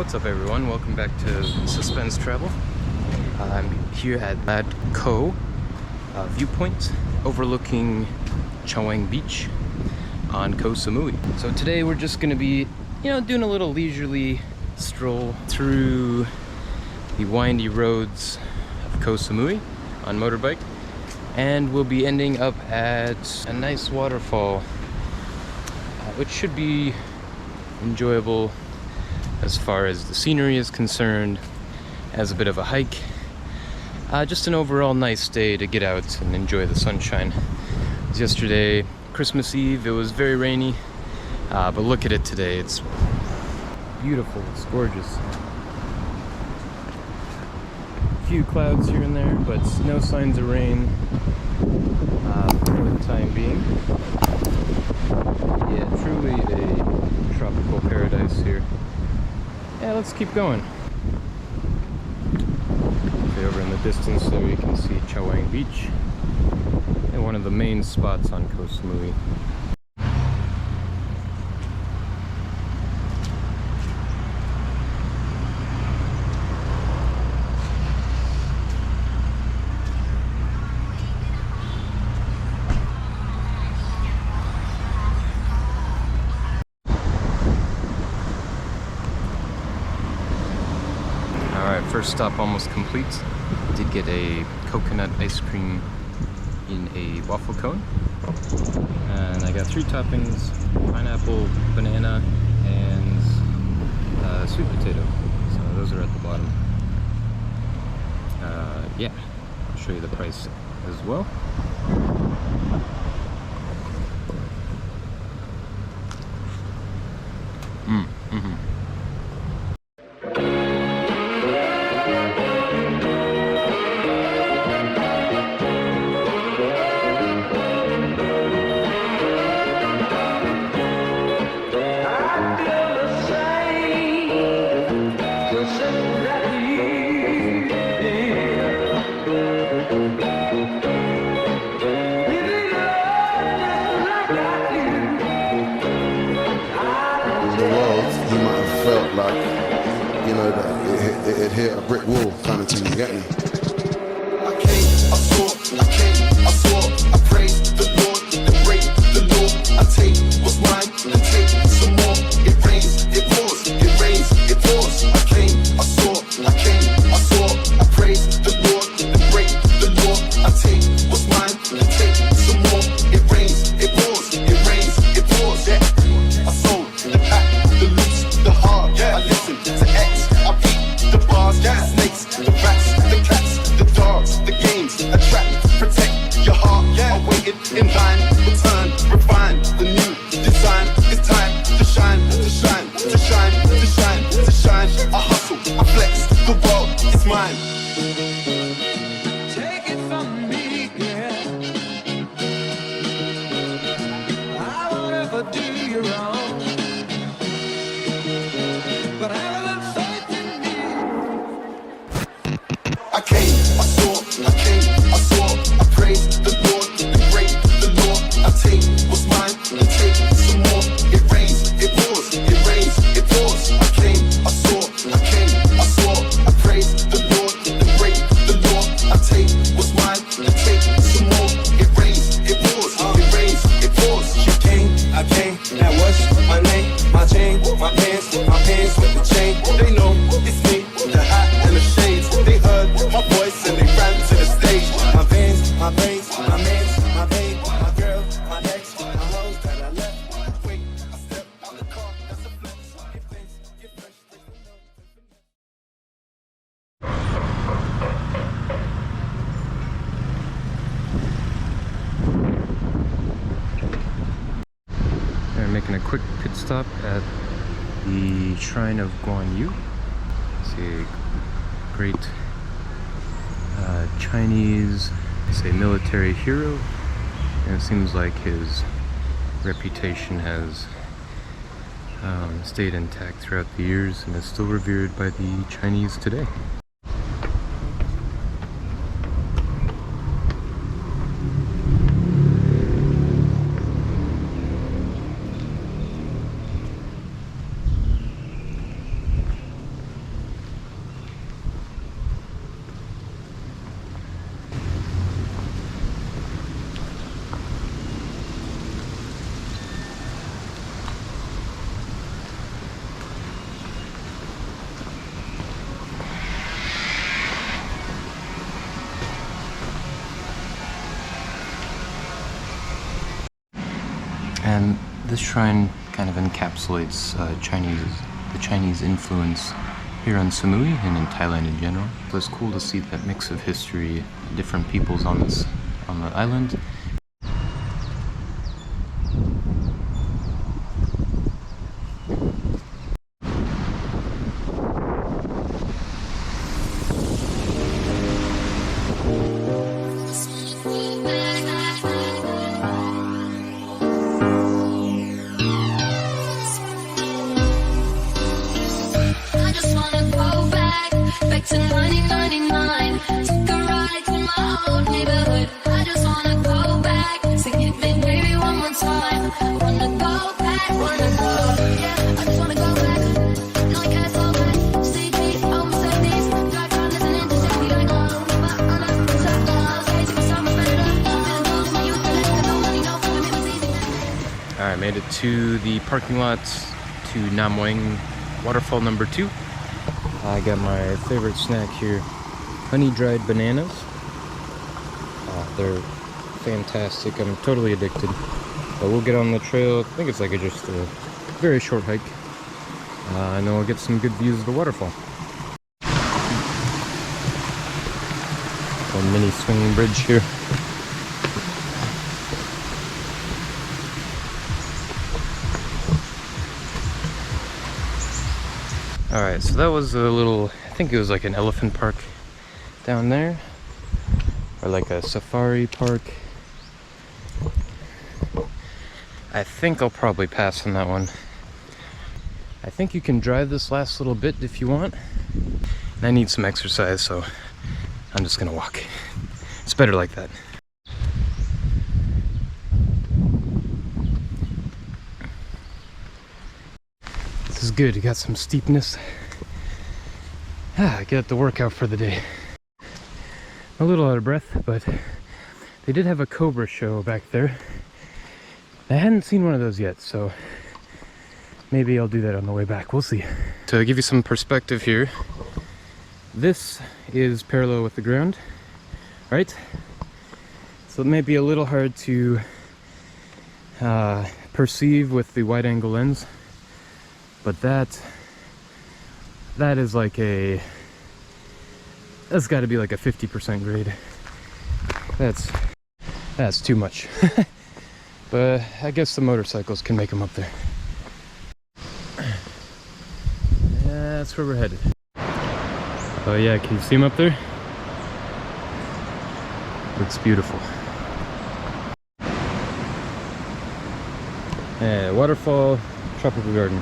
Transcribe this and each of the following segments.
What's up everyone, welcome back to Suspense Travel. I'm here at Koh viewpoint overlooking Chaweng Beach on Koh Samui. So today we're just gonna be, doing a little leisurely stroll through the windy roads of Koh Samui on motorbike, and we'll be ending up at a nice waterfall, which should be enjoyable as far as the scenery is concerned, as a bit of a hike. Just an overall nice day to get out and enjoy the sunshine. It was yesterday, Christmas Eve, it was very rainy, but look at it today, it's beautiful, it's gorgeous. A few clouds here and there, but no signs of rain for the time being. Yeah, truly a tropical paradise here. Yeah, let's keep going. Okay, over in the distance there you can see Chaweng Beach, and one of the main spots on Koh Samui. Alright, first stop almost complete. Did get a coconut ice cream in a waffle cone. And I got 3 toppings, pineapple, banana, and sweet potato. So those are at the bottom. Yeah, I'll show you the price as well. Felt like, that it hit a brick wall kind of thing, you get me? I came, I saw, I praised the Lord, and break the law. I take what's mine, and take some more. It rains, it pours, it rains, it pours. I came, I saw, I praised the Lord, and break the law. I take what's mine, and take some more. It rains, it pours, it rains, it pours. Yeah, I sold the pack, the loose, the hard. Yeah, I listen to X, I beat the bars, the snakes, the rats, the cats, the dogs, the games, attract, protect your heart. Yeah, I waited in line, return, refine the new design. It's time to shine, to shine, to shine, to shine, to shine. I hustle, I flex, the world is mine. Take it from me, yeah. I won't ever do you wrong, but I have faith in me. I came, I saw, I praised the Lord, and break the law. I take what's mine, and take some more. It rains, it pours, it rains, it pours. I came, I saw, I praised the Lord, and break the law. I take what's mine, and take some more. It rains, it pours, it rains, it pours. You came, I came, now what's my name? My chain, my pants with the chain. They know it's me, the hat and the shades. They heard my voice and they ran to the stage. My veins, my veins, my mans, my babe, my girl, my ex, my hoes that I left. Wait, I step out the car, that's a flex. Get things, get fresh, We're making a quick pit stop at the Shrine of Guan Yu. See a great Chinese, military hero, and it seems like his reputation has stayed intact throughout the years and is still revered by the Chinese today. This shrine kind of encapsulates the Chinese influence here on Samui and in Thailand in general. So it's cool to see that mix of history, different peoples on the island. To 1999, took a ride to my old neighborhood. I just wanna go back, sing it big baby one more time. Wanna go back, wanna go, yeah. I just wanna go back, like I go back. CD, almost like these, drive around listening to Jackie like oh, but on a top, okay, to be so much better. Feeling gold in my youth, but I no money, no fun, it was easy. Alright, made it to the parking lot to Nam Wang Waterfall number 2. I got my favorite snack here, honey-dried bananas. They're fantastic. I'm totally addicted. But we'll get on the trail. I think it's like just a very short hike. And then we'll get some good views of the waterfall. A mini swinging bridge here. Alright, so that was a little, I think it was like an elephant park down there, or like a safari park. I think I'll probably pass on that one. I think you can drive this last little bit if you want. And I need some exercise, so I'm just gonna walk. It's better like that. This is good, you got some steepness. Get the workout for the day. A little out of breath, but they did have a Cobra show back there. I hadn't seen one of those yet, so maybe I'll do that on the way back. We'll see. To give you some perspective here, this is parallel with the ground, right? So it may be a little hard to perceive with the wide angle lens. But that is like that's got to be like a 50% grade. That's too much. But I guess the motorcycles can make them up there. Yeah, that's where we're headed. Oh yeah, can you see them up there? Looks beautiful. Yeah, waterfall, tropical garden.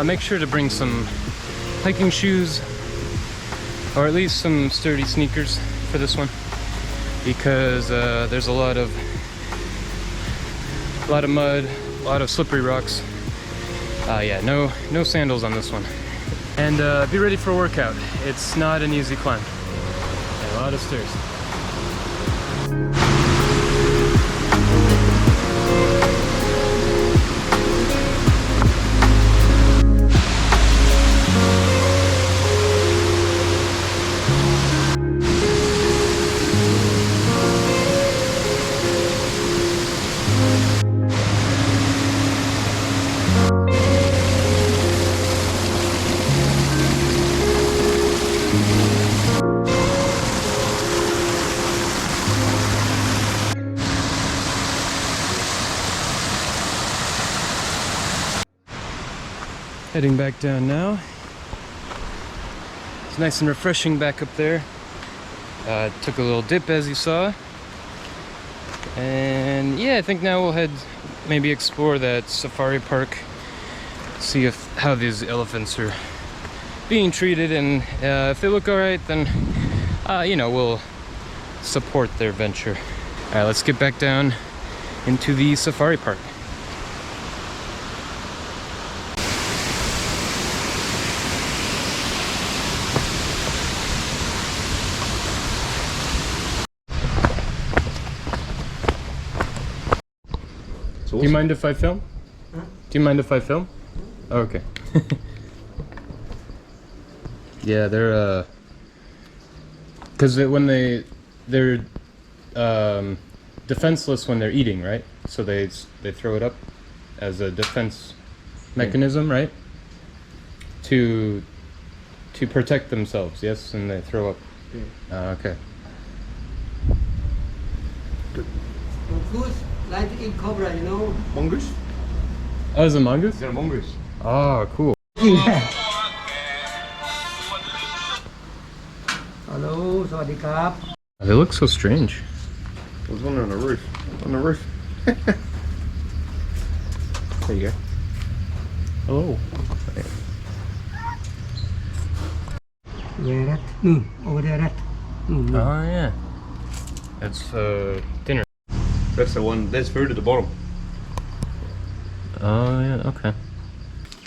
make sure to bring some hiking shoes, or at least some sturdy sneakers for this one, because there's a lot of mud, a lot of slippery rocks. Yeah, no sandals on this one. And be ready for a workout. It's not an easy climb. And a lot of stairs. Heading back down now. It's nice and refreshing back up there. Took a little dip, as you saw. And yeah, I think now we'll head, maybe explore that safari park, see how these elephants are being treated, and if they look alright, then you know, we'll support their venture. Alright, let's get back down into the safari park. Do you mind if I film? Huh? Do you mind if I film? Oh, okay. Yeah, they're because when they're defenseless when they're eating, right? So they throw it up as a defense mechanism, right? To protect themselves, yes, and they throw up. Okay. Mongoose, like the King Cobra, you know? Mongoose? Oh, is it mongoose? They're mongoose. Oh, cool. Hello, sawadee krap. They look so strange. There's one on the roof. On the roof. There you go. Hello. Where that? Over there, that. Oh yeah. That's dinner. That's the one. There's food at the bottom. Oh yeah. Okay.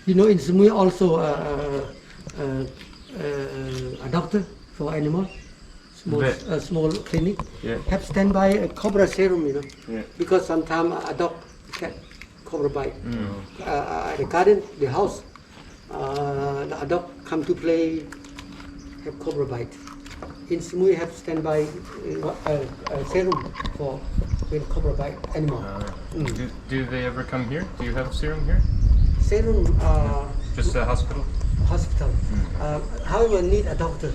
You know, in Samui also a doctor for animals. Small clinic. Yeah. Have standby a cobra serum, you know. Yeah. Because sometimes a dog get cobra bite. The garden, the house, a dog come to play, have cobra bite. In Samui have standby serum for when cobra bite animal. Do they ever come here? Do you have serum here? Serum Just a hospital? hospital. However, need a doctor.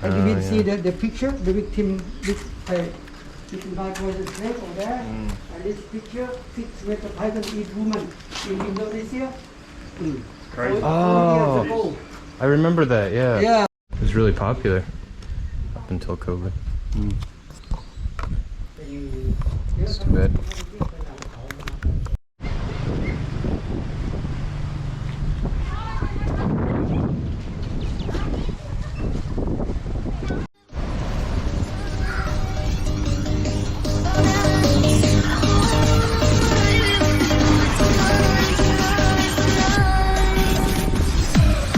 And you will see the picture, the victim, victim by poison snake over there. And this picture fits with the python eat woman in Indonesia. Crazy. Oh. 4 years ago. I remember that. Yeah. Yeah. It was really popular up until COVID. It's too bad.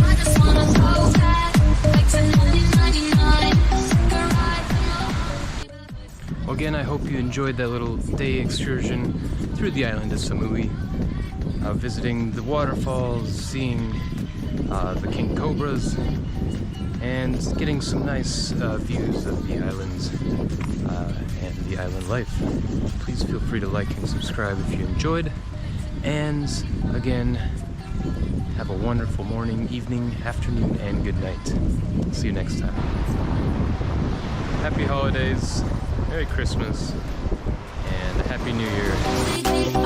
I just wanna go back, like to 1999. Take a ride from Well, again, I hope you enjoyed that little day excursion through the island of Samui, visiting the waterfalls, seeing the King Cobras, and getting some nice views of the islands and the island life. Please feel free to like and subscribe if you enjoyed, and again, have a wonderful morning, evening, afternoon, and good night. See you next time. Happy holidays, Merry Christmas, and a Happy New Year.